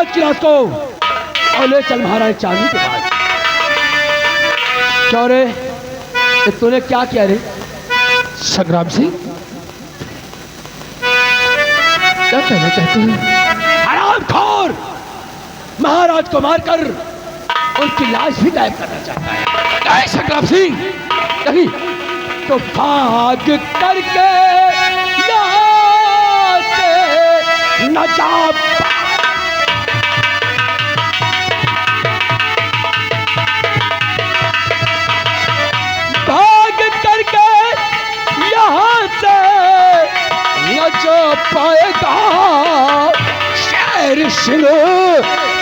महाराज की लाश को और ले चल महाराज चांदनी के पास। चौरे तूने क्या किया रे? संग्राम सिंह, क्या कहना चाहते हैं? हरामखोर! महाराज को मारकर उनकी लाश भी गायब करना चाहता है। नहीं संग्राम सिंह, नहीं। तो भाग करके यहाँ से न जा। भाग करके यहाँ से न जा पाएगा शेर सिंह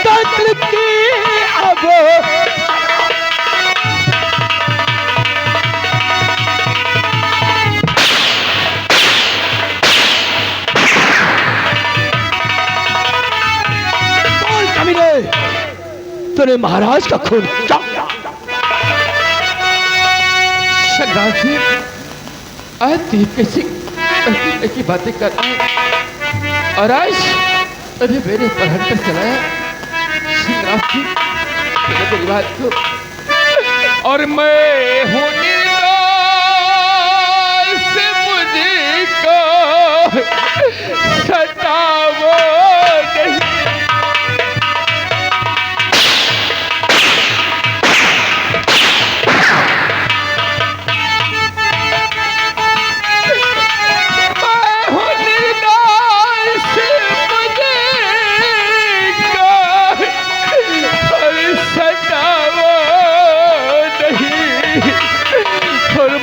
तंत्र की अब। तूने महाराज का खून क्या? संग्राम सिंह, आज दीप कैसी की बातें कर रहा है और आज अरे मेरे पर हटकर चलाया। संग्राम सिंह, मेरी बात को। और मैं हूँ निर्दोष से मुझको सताओ नहीं।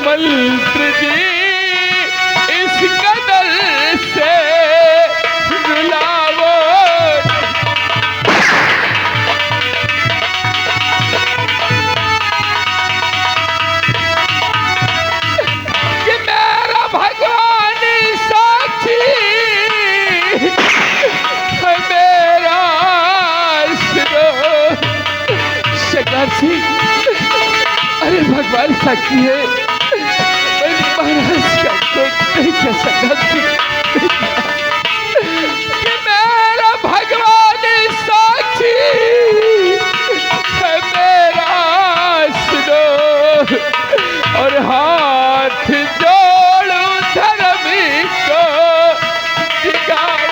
मंत्र दी इस कदर से रुलाओ। कि मेरा भगवान साक्षी है मेरा सुनो। संग्राम सिंह, अरे भगवान साक्षी है, महाराज का कोई नहीं कह सकता कि मेरा भगवान साक्षी है मेरा सुनो। और हाथ जोड़ो धर्म को दिखाओ।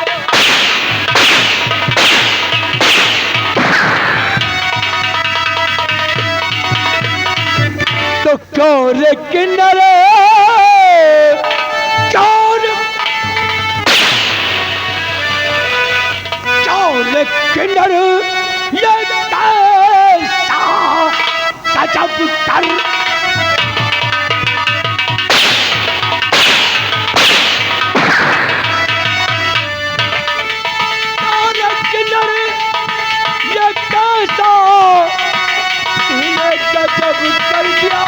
तो कोरे किनारे किन्नर ये कैसा गजब कर। किन्नर ये कैसा तूने गजब कर दिया।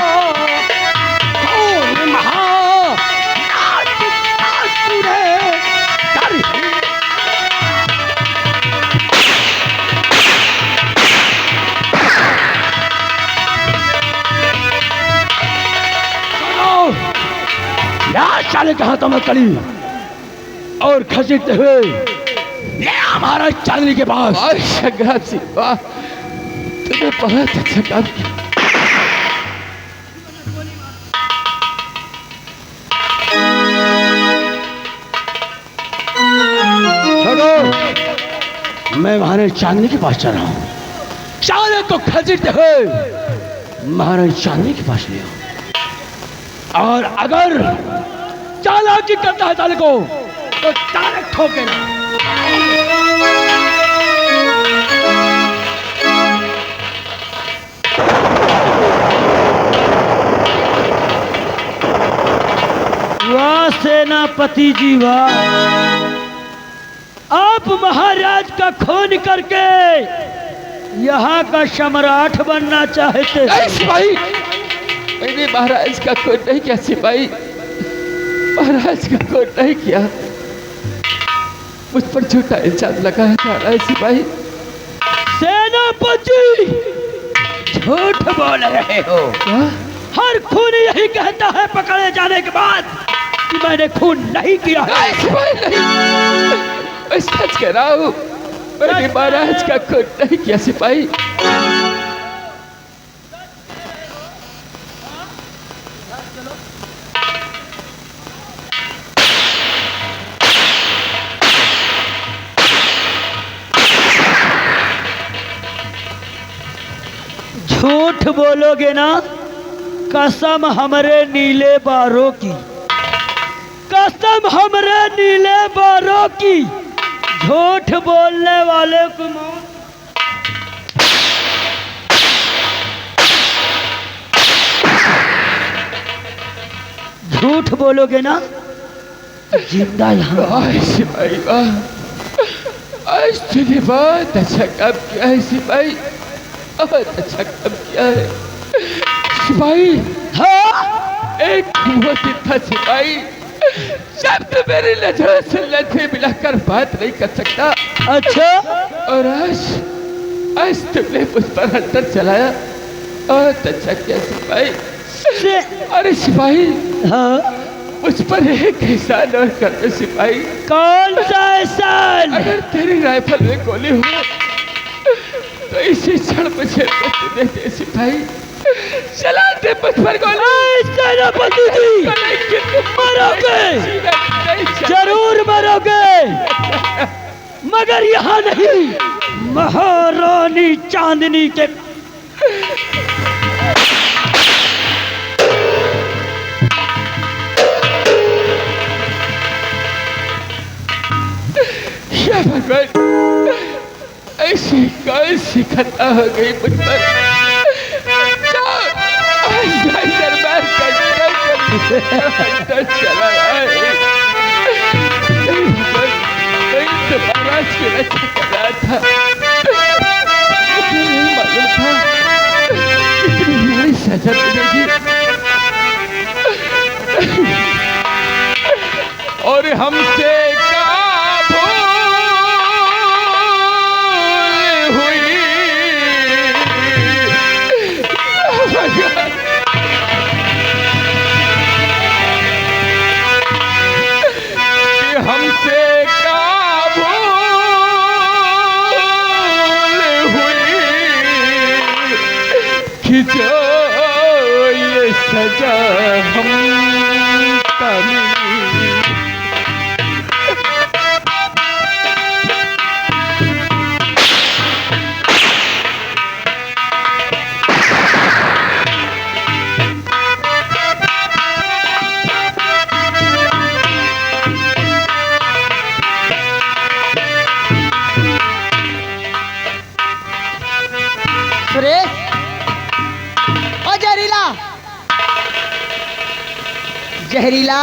कौन महा तूने कर साले के हाथों में कड़ी और खसीटते हुए ये हमारा चांदनी के पास। संग्राम सिंह, वाह, तुम्हें बहुत अच्छा काम किया। छोड़ो, मैं महाराज चांदनी के पास चल रहा हूँ। साले को खसीटते हुए महाराज चांदनी के पास ले आओ। और अगर चालाकी करता है साले को तो चालक ठोके ना। वाह सेनापति जी वाह, आप महाराज का खून करके यहाँ का सम्राट बनना चाहते। नहीं सिपाही, मैंने महाराज का खून नहीं किया सिपाही, महाराज का खून नहीं किया। मुझ पर झूठा इल्जाम लगाया जा रहा है सिपाही। सेनापति झूठ बोल रहे हो। क्या? हर खून यही कहता है पकड़े जाने के बाद कि मैंने खून नहीं किया। नहीं सिपाही नहीं, मैं सच कह रहा हूँ, मैंने महाराज का खून नहीं किया सिपाही। झूठ बोलोगे ना? कसम हमरे नीले बारों की, कसम हमरे नीले बारों की, झूठ बोलने वाले को मौत। झूठ बोलोगे ना? जिंदा यहाँ। वाह सिपाही वाह, आज तूने बहुत अच्छा काम किया है सिपाही, बहुत अच्छा काम किया है सिपाही। हाँ? एक वो था सिपाही, जब तू मेरी नजरों से नजरें मिलाकर बात नहीं कर सकता। अच्छा। और आज तुमने मुझ पर हंटर चलाया, बहुत अच्छा किया सिपाही। अरे सिपाही, हाँ? मुझ पर एक एहसान और कर दो सिपाही। कौन सा एहसान? अगर तेरी राइफल में गोली हो तो इसी क्षण मुझे दे दे सिपाही, चला दे मुझ पर गोली। सेनापति जी, मरोगे, जरूर मरोगे, मगर यहाँ नहीं, महारानी चांदनी के। या भगवान, ऐसी कौन सी खता हो गई मुझ पर? दरबार का चला है, तो महाराज की रक्षा कर रहा था, मुझे नहीं मालूम था इतनी बड़ी सजा मिलेगी। और हमसे जो ये सजा हम सुरेश, ओ जहरीला, जहरीला,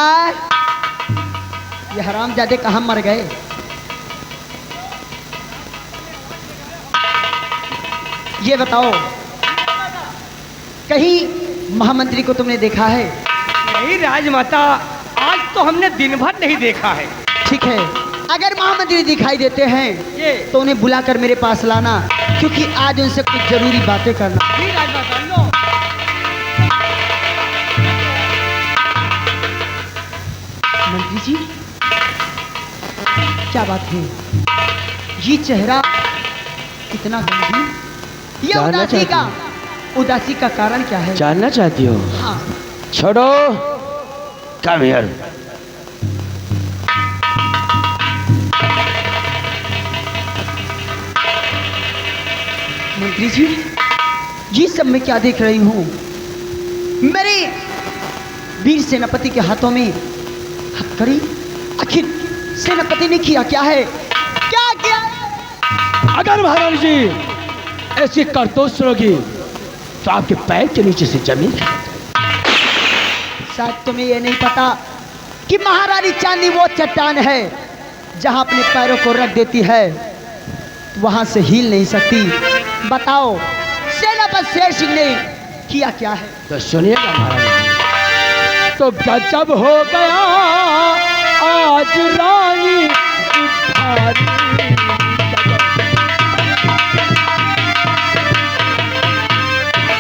ये हरामजादे कहाँ मर गए? ये बताओ, कहीं महामंत्री को तुमने देखा है? नहीं राजमाता, आज तो हमने दिन भर नहीं देखा है। ठीक है, अगर महामंत्री दिखाई देते हैं तो उन्हें बुलाकर मेरे पास लाना, क्योंकि आज उनसे कुछ जरूरी बातें करना। जी राजमाता, लो। मंत्री जी, क्या बात है? ये चेहरा कितना गंभीर, ये जानना उदासी का कारण क्या है? जानना चाहती हो? हाँ। छोड़ो, कम हियर। मंत्री जी, ये सब मैं क्या देख रही हूँ? मेरे वीर सेनापति के हाथों में हथकड़ी। आखिर सेनापति ने किया क्या है? क्या किया? अगर महारानी जी ऐसी करतूत सुनोगी तो आपके पैर के नीचे से जमीन। शायद तुम्हें ये नहीं पता कि महारानी चांदनी वो चट्टान है जहां अपने पैरों को रख देती है, वहां से हिल नहीं सकती। बताओ, सेनापति शेर सिंह ने किया क्या है? तो सुनिएगा महारानी, तो गजब हो गया आज रानी की भारी,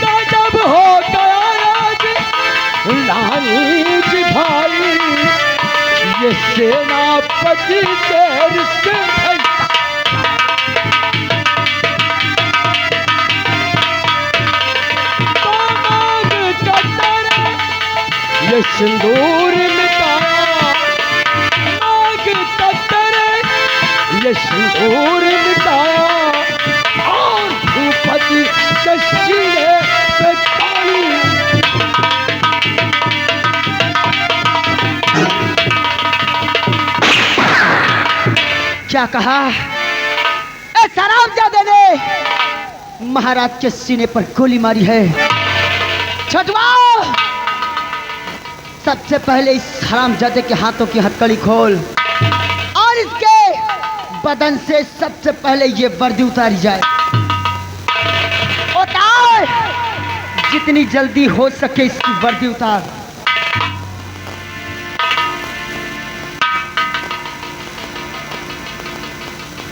गजब हो गया आज रानी की भारी, ये सेनापति शेर सिंह। क्या कहा? ए हरामजादे ने महाराज के सीने पर गोली मारी है। छठवाओ, सबसे पहले इस हरामजादे के हाथों की हथकड़ी खोल और इसके बदन से सबसे पहले ये वर्दी उतारी जाए। उतार, जितनी जल्दी हो सके इसकी वर्दी उतार।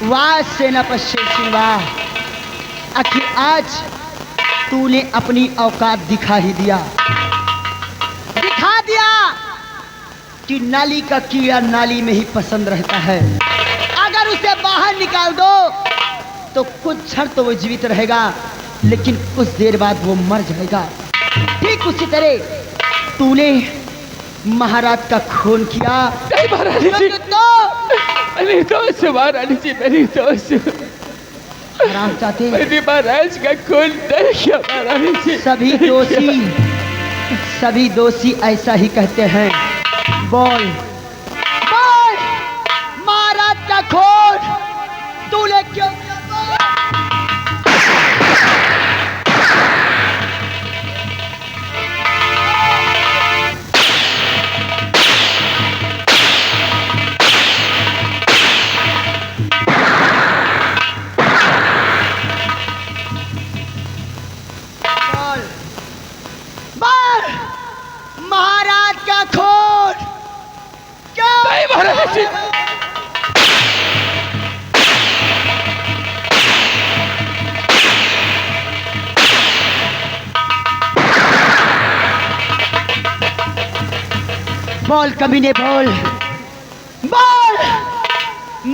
वाह सेनापति शेर सिंह, वाह। आखिर आज तूने अपनी औकात दिखा ही दिया, दिखा दिया कि नाली का कीड़ा नाली में ही पसंद रहता है। अगर उसे बाहर निकाल दो तो कुछ क्षण तो वो जीवित रहेगा, लेकिन कुछ देर बाद वो मर जाएगा। ठीक उसी तरह तूने महाराज का खून किया। नहीं महारानी जी, मेरी दोस्त महारानी जी, मेरी दोस्त। आराम चाहते मेरी महाराज का खून नहीं किया महारानी जी। सभी दोषी ऐसा ही कहते हैं। बोल बोल, महाराज का खून तूने क्यों किया? महाराज का खून क्या? नहीं महाराज जी, बोल कमीने, बोल बोल,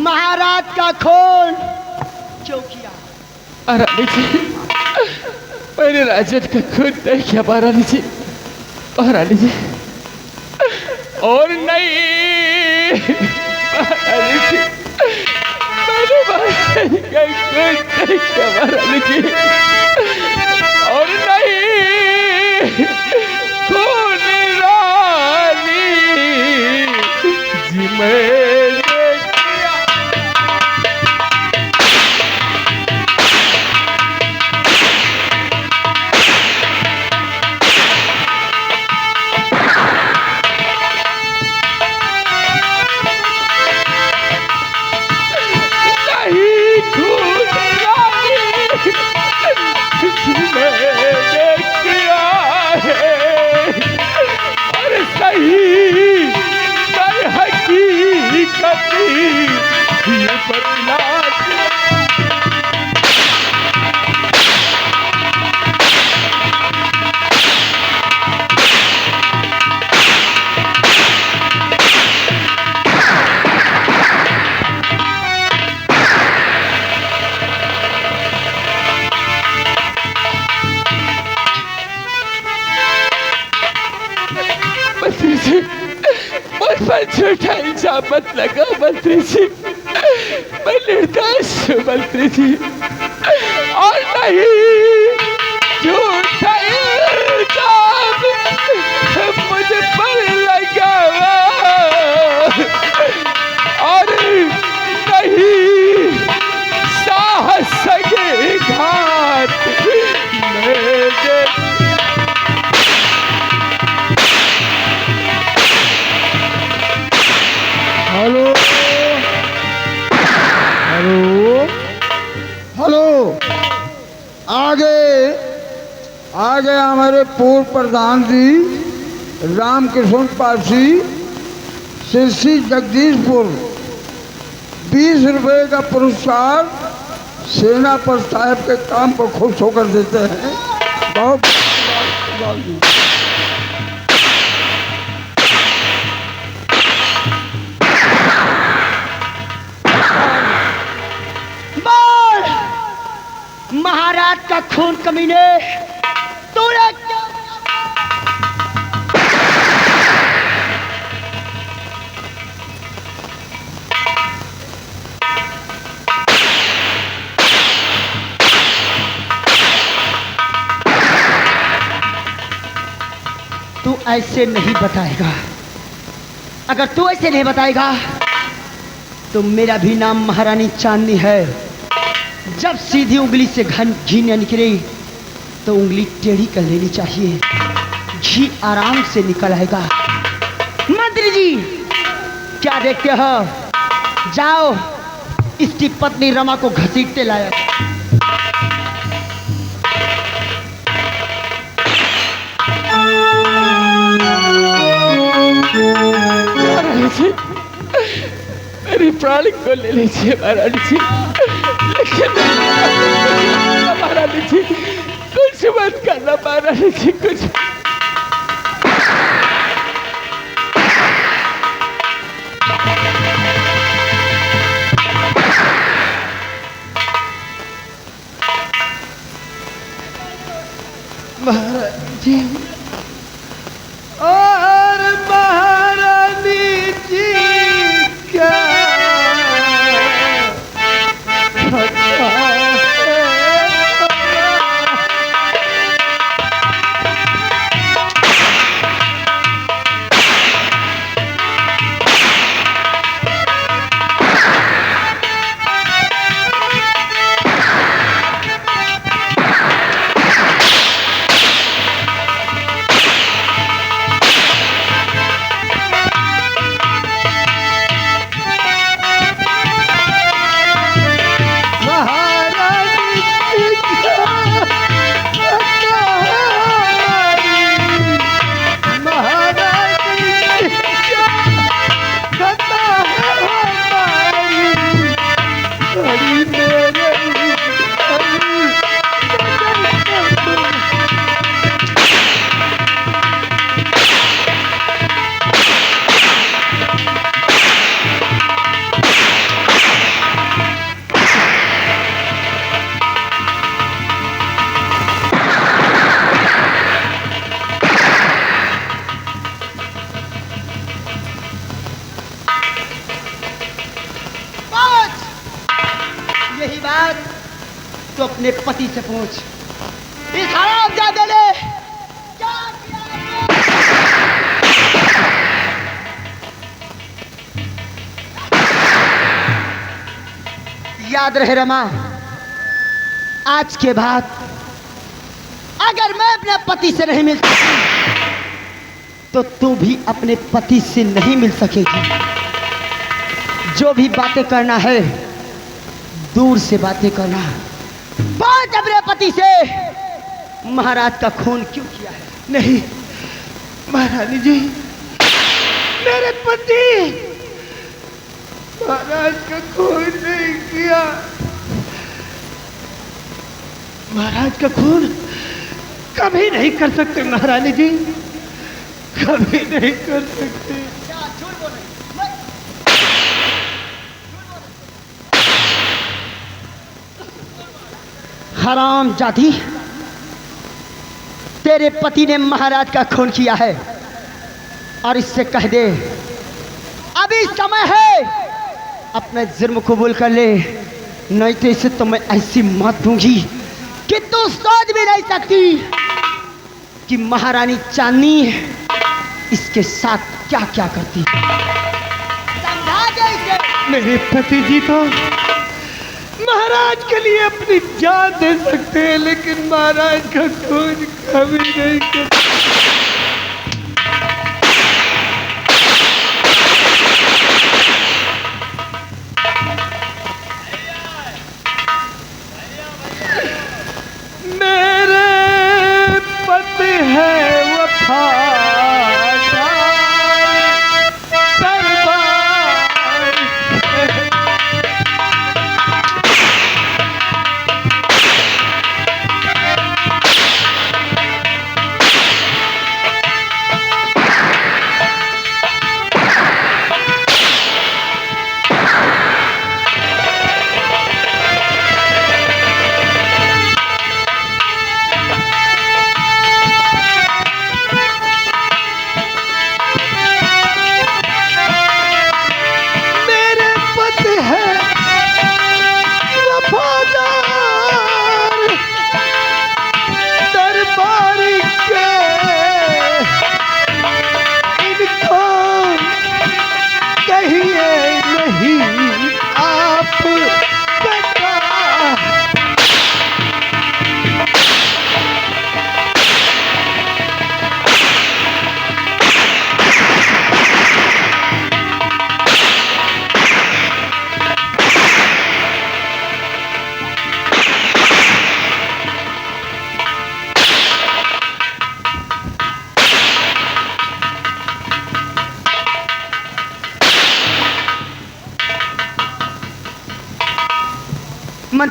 महाराज का खून क्यों किया? महारानी जी, मैंने राजन का खून नहीं किया महारानी जी। महारानी जी, और नहीं महारानी जी, मैंने महाराज का खून नहीं किया महारानी जी। और नहीं खून रानी जी मैंने किया। मुझ पर झूठा इल्जाम मत लगा मंत्री जी, मैं निर्दोष हूँ मंत्री जी। और नहीं झूठा इल्जाम मुझ पर लगा, और नहीं साहस के घाट मेरे। हेलो हेलो हेलो, आगे आगे हमारे पूर्व प्रधान जी रामकृष्ण पासी, सिरसी जगदीशपुर, 20 रुपए का पुरस्कार सेनापति साहब के काम को खुश होकर देते हैं। बहुत महाराज का खून कमीने तूने क्यों? तू ऐसे नहीं बताएगा। अगर तू ऐसे नहीं बताएगा तो मेरा भी नाम महारानी चांदनी है। जब सीधी उंगली से घी न निकले तो उंगली टेढ़ी कर लेनी चाहिए, घी आराम से निकल आएगा। मंत्री जी क्या देखते हो, जाओ इसकी पत्नी रमा को घसीटते लाया। महारानी जी, मेरी प्राण को ले लीजिए महारानी जी, लेकिन महारानी जी कुछ मत करना महारानी जी, कुछ। महारानी जी और महारानी जी क्या पता है? यही बात तो अपने पति से पूछ। इस हरामजादे ने क्या किया है? याद रहे रमा, आज के बाद अगर मैं अपने पति से नहीं मिल सकी तो तू भी अपने पति से नहीं मिल सकेगी। जो भी बातें करना है दूर से बातें करना। बात अपने पति से, महाराज का खून क्यों किया है? नहीं महारानी जी, मेरे पति महाराज का खून नहीं किया। महाराज का खून कभी नहीं कर सकते महारानी जी, कभी नहीं कर सकते। हराम जाति, तेरे पति ने महाराज का खून किया है और इससे कह दे अभी समय है, अपने जुर्म कबूल कर ले, नहीं तो इसे तो मैं ऐसी मौत दूंगी कि तू सोच भी नहीं सकती कि महारानी चांदनी इसके साथ क्या क्या करती। समझा दे इसे। मेरे पति जी तो महाराज के लिए अपनी जान दे सकते हैं, लेकिन महाराज का खून कभी नहीं कर। मेरे पति है वफादार,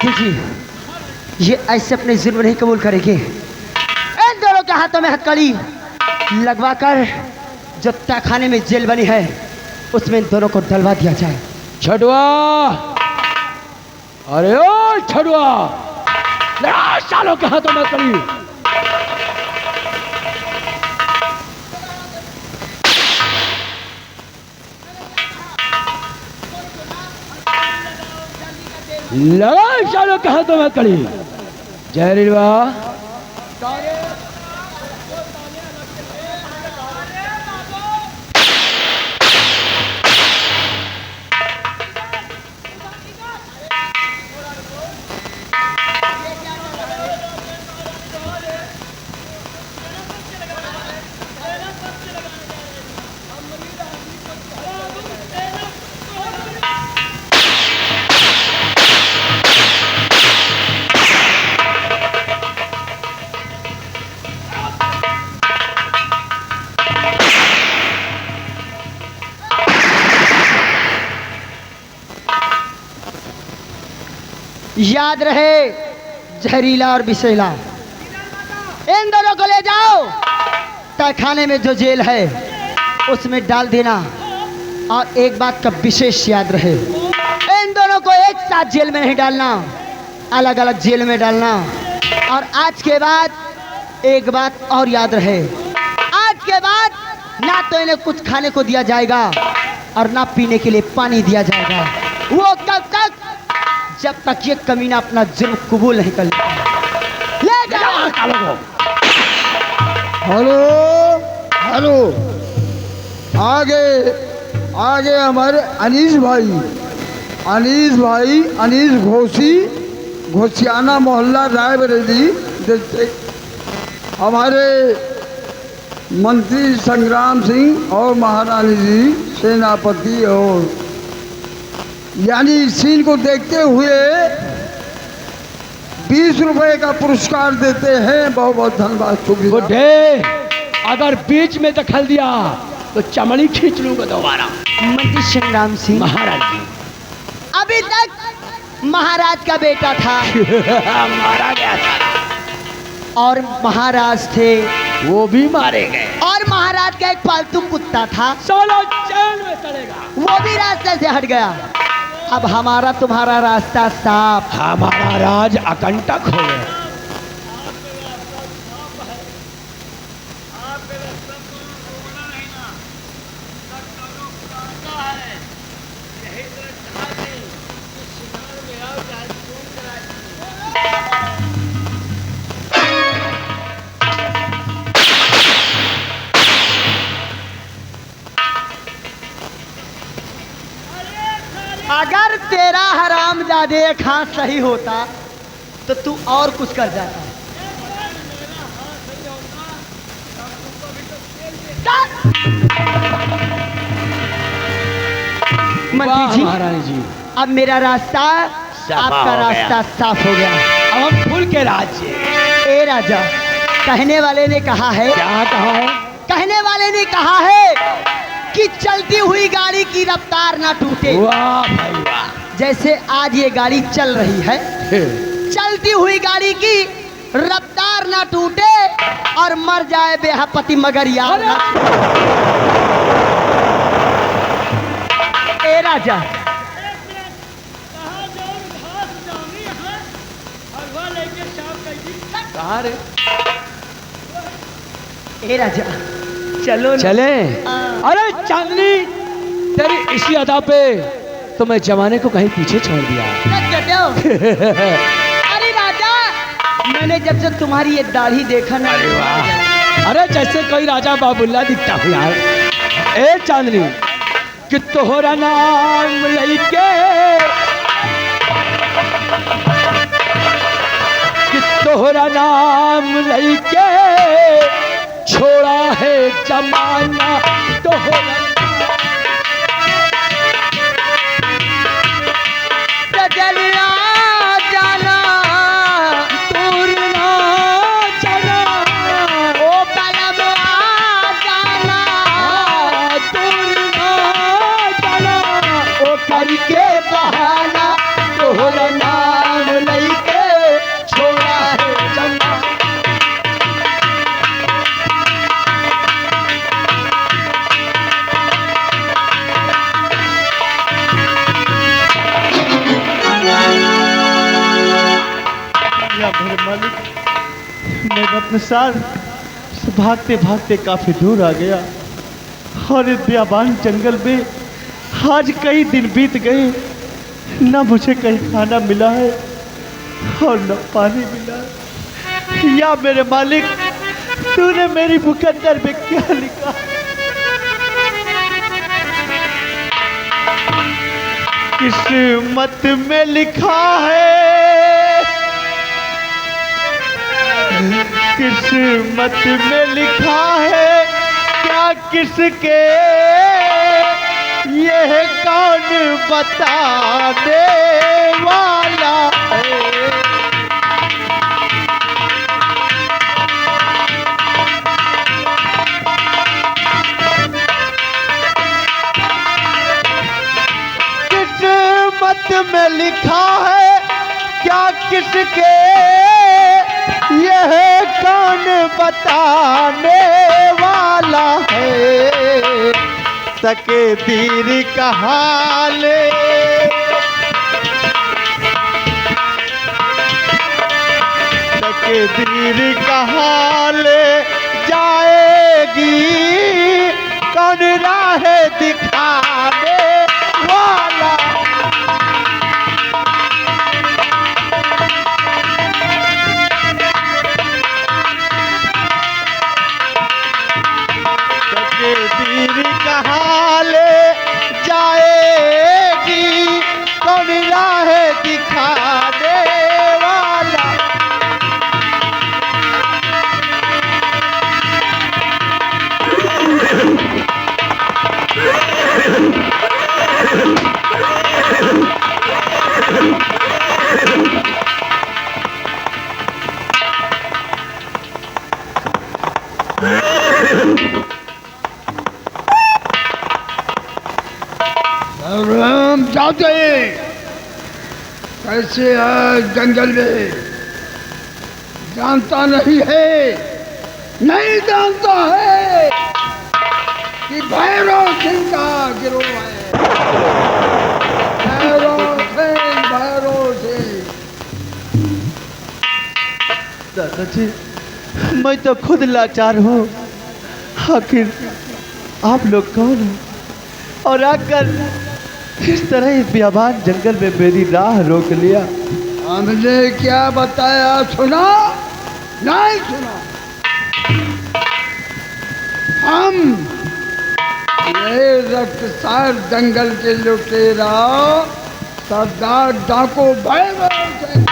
मंत्री जी, ये ऐसे अपने जुर्म नहीं कबूल करेंगे। इन दोनों के हाथों में हथकड़ी लगवाकर जो तहखाने में जेल बनी है उसमें इन दोनों को डलवा दिया जाए। छड़ुआ, अरे ओ छड़ुआ, लड़ा सालों के हाथों में कड़ी। लड़ा सालों के हाथों में कड़ी। जहरीलवा, याद रहे जहरीला और विषैला, इन दोनों को ले जाओ तहखाने में जो जेल है उसमें डाल देना। और एक बात का विशेष याद रहे, इन दोनों को एक साथ जेल में नहीं डालना, अलग अलग जेल में डालना। और आज के बाद एक बात और याद रहे, आज के बाद ना तो इन्हें कुछ खाने को दिया जाएगा और ना पीने के लिए पानी दिया जाएगा। वो कब तक, जब तक ये कमीना अपना जुर्म कबूल नहीं कर लेता। ले जाओ कालों को। हेलो हेलो, आगे आगे हमारे अनीस भाई, अनीस घोसी, घोसियाना मोहल्ला रायबरेली डिस्ट्रिक्ट। हमारे मंत्री संग्राम सिंह और महारानी जी सेनापति, और यानी इस सीन को देखते हुए 20 रुपए का पुरस्कार देते हैं। बहुत बहुत धन्यवाद, शुक्रिया। बुढ़े, अगर बीच में दखल दिया तो चमड़ी खींच लूंगा दोबारा। मंत्री संग्राम सिंह, महाराज जी, अभी तक महाराज का बेटा था मारा गया था और महाराज थे, वो भी मारे गए। और महाराज का एक पालतू कुत्ता था, सोलो जेल में चलेगा। वो भी रास्ते से हट गया। अब हमारा तुम्हारा रास्ता साफ। हमारा राज अकंटक हो गया। अगर तेरा हरामजादे खां सही होता तो तू और कुछ कर जाता। मंत्री जी, महारानी जी, अब मेरा रास्ता, आपका रास्ता साफ हो गया। अब हम फूल के राज्य। ए राजा, कहने वाले ने कहा है, क्या कहा है? कहने वाले ने कहा है कि चलती हुई गाड़ी की रफ्तार ना टूटे। वाह भाई वाह। जैसे आज ये गाड़ी चल रही है, चलती हुई गाड़ी की रफ्तार ना टूटे और मर जाए बेहपति मगर यार ना। ए राजा, कहाँ रे? ए राजा, चलो ना। चले। अरे चांदनी, तेरी इसी अदा पे तो मैं जमाने को कहीं पीछे छोड़ दिया। सच कहते हो? अरे राजा, मैंने जब से तुम्हारी ये दाढ़ी देखा ना, अरे वाह, अरे जैसे कोई राजा बाबुल्ला दिखता हो यार। ए चांदनी, कि तोहरा नाम लइके, कि तोहरा नाम लइके छोड़ा है जमाना तोहरा। चलिया जाना दूर ना जाना, ओ कलम आ जाना, दूर ना जाना, ओ करके बहाना तोहरा नाम लइके या मेरे मालिक, मैं अपने साथ भागते भागते काफी दूर आ गया और इस बियाबान जंगल में आज कई दिन बीत गए, न मुझे कहीं खाना मिला है और न पानी मिला है। या मेरे मालिक, तूने मेरी मुकद्दर में क्या लिखा? किस्मत में लिखा है, किस्मत में लिखा है, क्या किसके यह कौन बताने वाला है। किस्मत में लिखा है, क्या किसके यह कौन बताने वाला है। तकदीर का हाल, तकदीर का हाल जाएगी कौन राह दिखाने वाला। तकदीर का हाल जाएगी कौन राह दिखाने वाला। राम जाते कैसे है जंगल में, जानता नहीं है, नहीं जानता है कि भैरव सिंह का गिरोह है। भैरव सिंह, भैरव सिंह। दादाजी, मैं तो खुद लाचार हूँ, आखिर आप लोग कौन हैं और आकर इस तरह इस बियाबान जंगल में मेरी राह रोक लिया? हमने क्या बताया, सुना नहीं सुना? हम ये रक्तसार जंगल के लुटेरा सरदार डाको भैरव सिंह।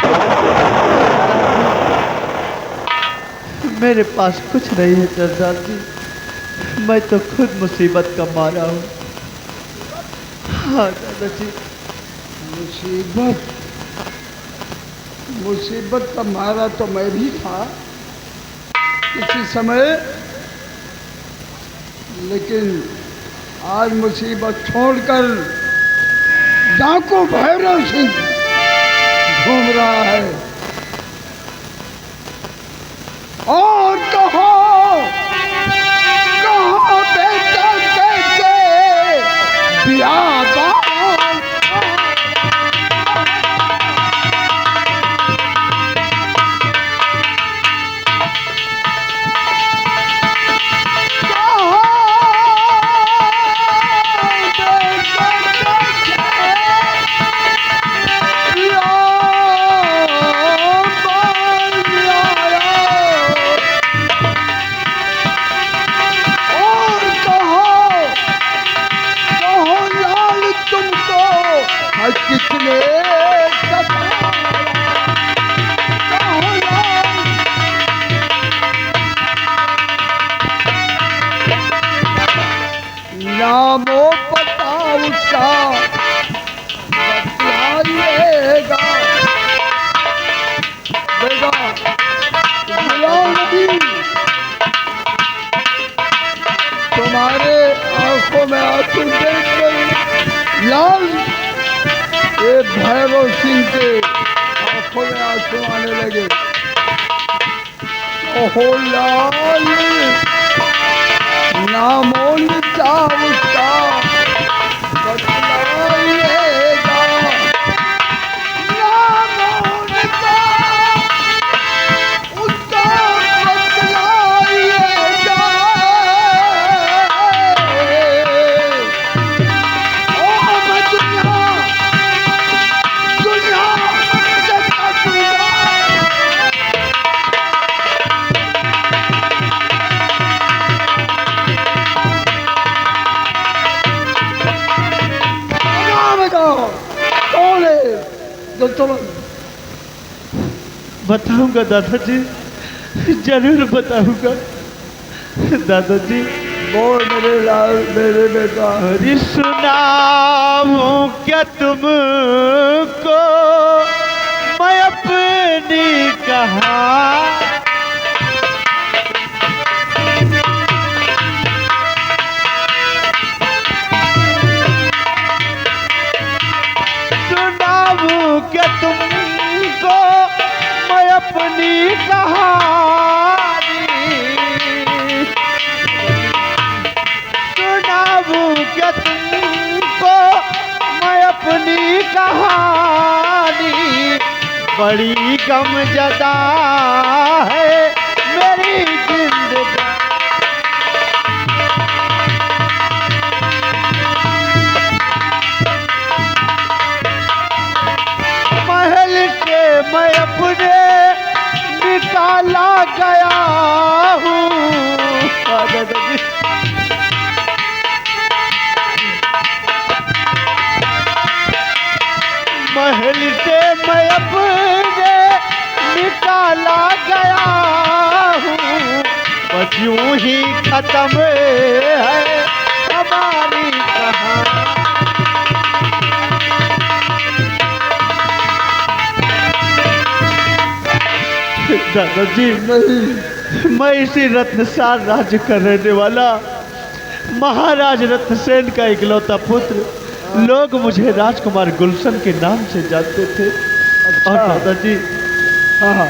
मेरे पास कुछ नहीं है सरदार जी, मैं तो खुद मुसीबत का मारा हूँ। हाँ दादाजी। मुसीबत, मुसीबत का मारा तो मैं भी था किसी समय, लेकिन आज मुसीबत छोड़कर डाकू भैरव सिंह घूम रहा है। और कहो बेटा कैसे बियाबान किसने नामो पता उसका बताइएगा। बेटा गुलाम नबी, तुम्हारे आंखों में आंसू देखकर लाल ये भैरव सिंह के आंखों में आंसू आने लगे। ओहो लाल, नामो निशा उसका बतलाइएगा। नामो निशा समझ। बताऊंगा दादाजी, जरूर बताऊंगा दादाजी। बोल मेरे लाल मेरे बेटा। अरे सुनाऊं क्या तुमको मैं अपनी कहानी, सुनाऊं क्या तुमको मैं अपनी कहानी, सुनाऊं क्या तुमको मैं अपनी कहानी, बड़ी गमज़दा है मेरी जिंदगी। महल से मैं अपने निकाला गया हूँ, महल से मैं अपने निकाला गया हूँ, बस यूं ही खत्म है हमारी कहानी। दादाजी, नहीं, मैं इसी रत्नसार राज्य का रहने वाला महाराज रत्नसेन का इकलौता पुत्र, लोग मुझे राजकुमार गुलशन के नाम से जानते थे। और दादाजी, हाँ,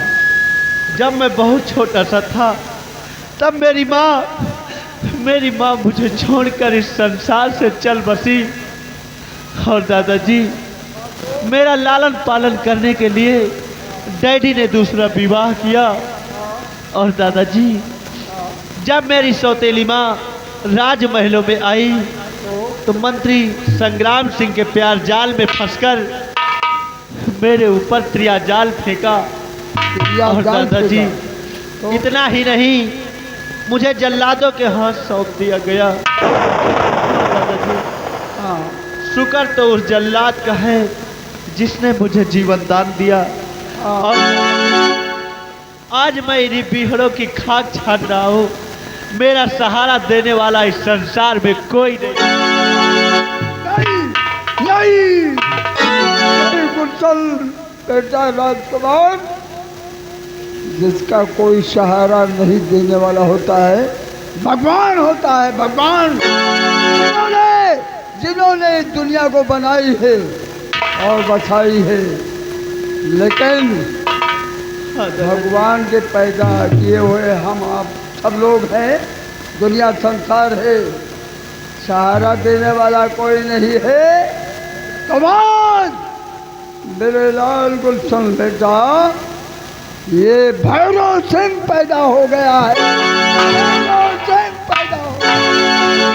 जब मैं बहुत छोटा सा था तब मेरी माँ मुझे छोड़कर इस संसार से चल बसी। और दादाजी, मेरा लालन पालन करने के लिए डैडी ने दूसरा विवाह किया। और दादाजी, जब मेरी सौतेली माँ राजमहलों में आई तो मंत्री संग्राम सिंह के प्यार जाल में फंसकर मेरे ऊपर त्रिया जाल फेंका। और दादाजी, इतना ही नहीं, मुझे जल्लादों के हाथ सौंप दिया गया। दादाजी, हाँ, शुक्र तो उस जल्लाद का है जिसने मुझे जीवन दान दिया। और आज मैं इन्हीं बीहड़ों की खाक छान रहा हूँ। मेरा सहारा देने वाला इस संसार में कोई नहीं। नहीं, गुलशन बेटा राजकुमार, जिसका कोई सहारा नहीं देने वाला होता है भगवान होता है। भगवान जिन्होंने दुनिया को बनाई है और बसाई है, लेकिन भगवान के पैदा किए हुए हम आप सब लोग हैं, दुनिया संसार है, सहारा देने वाला कोई नहीं है। कमान मेरे लाल गुलशन बेटा, ये भैरव सिंह पैदा हो गया है, भैरव सिंह पैदा हो गया।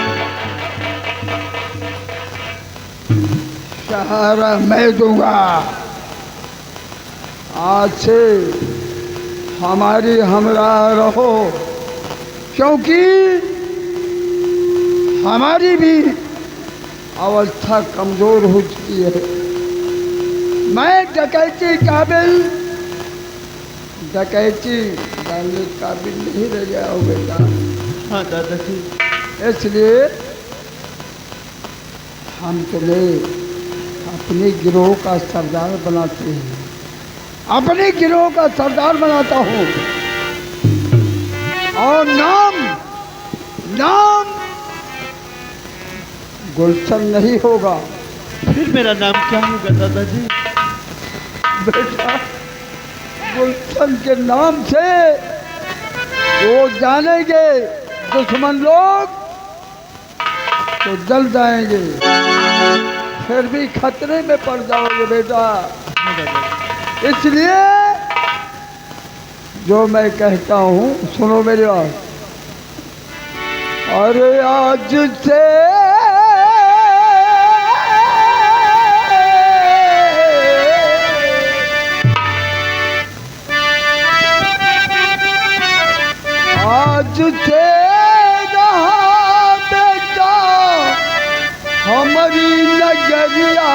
सहारा मैं दूंगा। आज से हमारी हमराह रहो, क्योंकि हमारी भी अवस्था कमज़ोर हो चुकी है। मैं डकैती काबिल डकैती डालने काबिल नहीं रह गया हो बेटा। हाँ दादाजी, इसलिए हम तुम्हें अपने गिरोह का सरदार बनाते हैं, अपने गिरोह का सरदार बनाता हूँ। और नाम गुलशन नहीं होगा। फिर मेरा नाम क्या होगा दादाजी? बेटा, गुलशन के नाम से वो जानेंगे दुश्मन लोग तो जल जाएंगे, फिर भी खतरे में पड़ जाओगे बेटा। इसलिए जो मैं कहता हूँ सुनो मेरी बात। अरे आज से रहा बेटा हमारी नगरिया,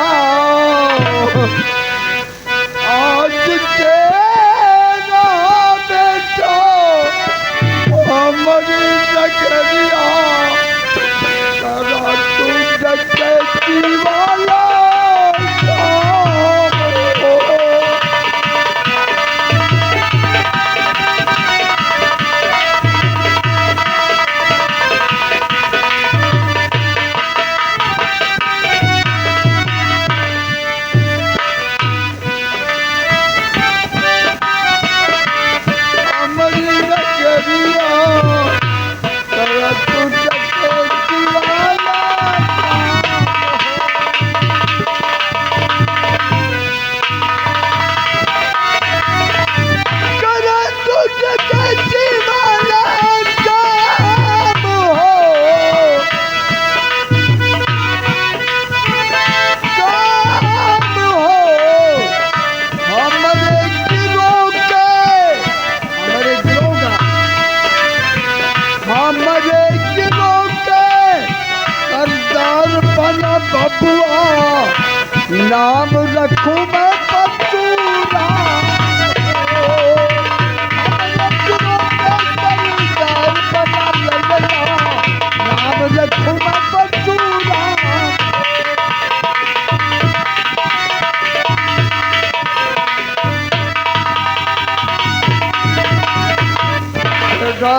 बेटा,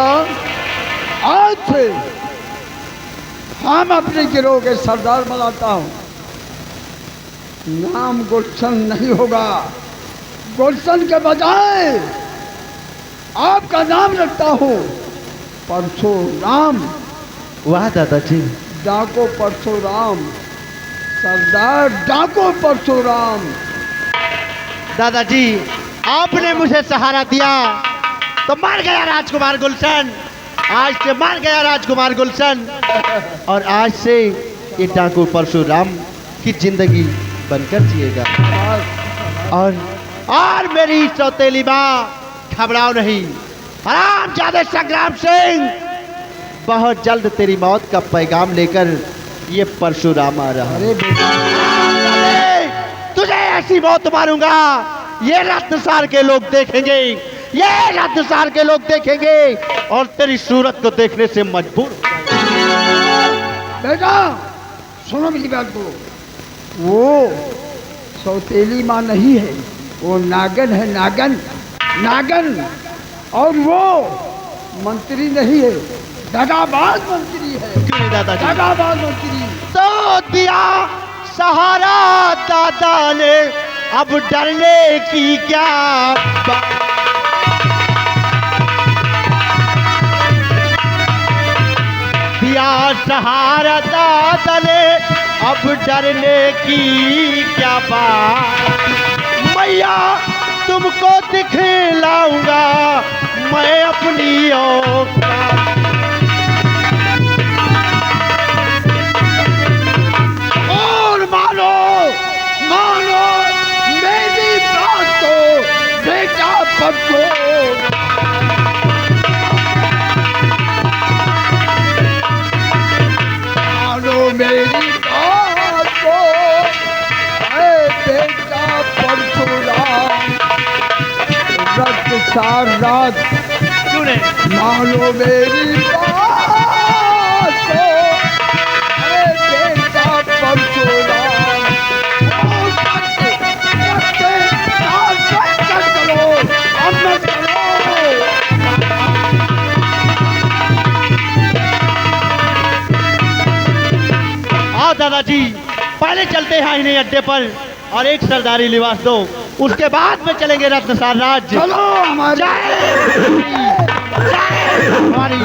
आज से हम अपने गिरोह के सरदार बनाता हूँ। नाम गुलशन नहीं होगा, गुलशन के बजाय आपका नाम रखता हूँ परशुराम। वाह दादाजी। डाको परशुराम, सरदार डाको परशुराम। दादाजी, आपने मुझे सहारा दिया तो मर गया राजकुमार गुलशन। आज से मर गया राजकुमार गुलशन, और आज से ये डाकू परशुराम की जिंदगी बनकर जिएगा। और मेरी सौतेली माँ, घबराओ नहीं। हरामजादे संग्राम सिंह, बहुत जल्द तेरी मौत का पैगाम लेकर ये परशुराम आ रहा है। तुझे ऐसी मौत मारूंगा, ये रत्नसार के लोग देखेंगे, ये रत्नसार के लोग देखेंगे और तेरी सूरत को देखने से मजबूर। बेटा सुनो मेरी बात को, वो सौतेली माँ नहीं है, वो नागन है, नागन नागन। और वो मंत्री नहीं है, दगाबाज मंत्री है। क्यों दादाजी? दगाबाज मंत्री। तो दिया सहारा दादा ने, अब डरने की क्या बात। दिया सहारा दादा ने, अब डरने की क्या बात। मैया तुमको दिखलाऊंगा मैं अपनी औकात। और मानो मानो मेरी बात को बेटा पक्को। मानो मेरी बात को, ऐ बेटा परशुराम। रत्नसार राज, मानो मेरी बात को, ऐ बेटा परशुराम। चलो अब मत चलो। आओ दादाजी, पहले चलते हैं इन्हें अड्डे पर और एक सरदारी लिबास दो, उसके बाद में चलेंगे रत्नसार राज्य। चलो हमारे हमारी